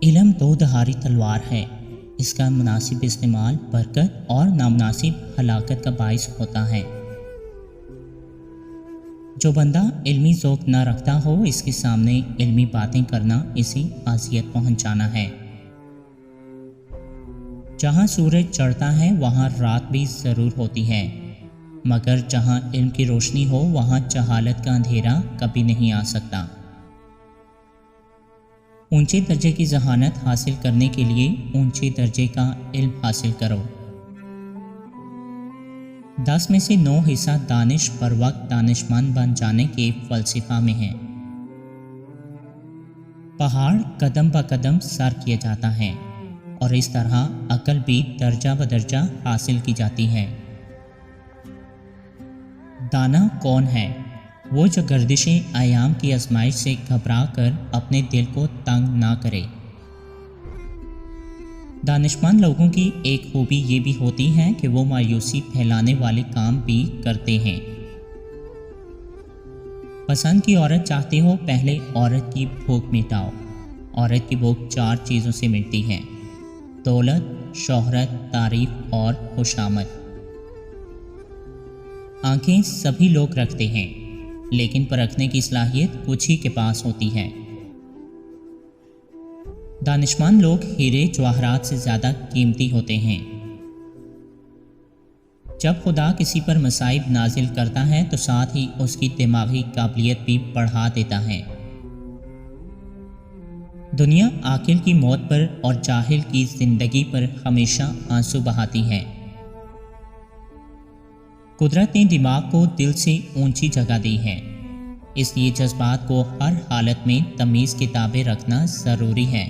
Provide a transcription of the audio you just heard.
علم دو دھاری تلوار ہے، اس کا مناسب استعمال برکت اور نامناسب ہلاکت کا باعث ہوتا ہے۔ جو بندہ علمی ذوق نہ رکھتا ہو، اس کے سامنے علمی باتیں کرنا اسے اذیت پہنچانا ہے۔ جہاں سورج چڑھتا ہے وہاں رات بھی ضرور ہوتی ہے، مگر جہاں علم کی روشنی ہو وہاں جہالت کا اندھیرا کبھی نہیں آ سکتا۔ اونچے درجے کی ذہانت حاصل کرنے کے لیے اونچے درجے کا علم حاصل کرو۔ 10 میں سے 9 حصہ دانش پر وقت دانشمند بن جانے کے فلسفہ میں ہے۔ پہاڑ قدم بہ قدم سر کیا جاتا ہے، اور اس طرح عقل بھی درجہ بدرجہ حاصل کی جاتی ہے۔ دانا کون ہے؟ وہ جو گردش ایام کی آزمائش سے گھبرا کر اپنے دل کو تنگ نہ کرے۔ دانشمند لوگوں کی ایک خوبی یہ بھی ہوتی ہے کہ وہ مایوسی پھیلانے والے کام بھی کرتے ہیں۔ پسند کی عورت چاہتے ہو، پہلے عورت کی بھوک مٹاؤ۔ عورت کی بھوک 4 چیزوں سے مٹتی ہے: دولت، شہرت، تعریف اور خوشامد۔ آنکھیں سبھی لوگ رکھتے ہیں، لیکن پرکھنے کی صلاحیت کچھ ہی کے پاس ہوتی ہے۔ دانشمند لوگ ہیرے جواہرات سے زیادہ قیمتی ہوتے ہیں۔ جب خدا کسی پر مصائب نازل کرتا ہے تو ساتھ ہی اس کی دماغی قابلیت بھی بڑھا دیتا ہے۔ دنیا عاقل کی موت پر اور جاہل کی زندگی پر ہمیشہ آنسو بہاتی ہے۔ قدرت نے دماغ کو دل سے اونچی جگہ دی ہے، اس لیے جذبات کو ہر حالت میں تمیز کے تابع رکھنا ضروری ہے۔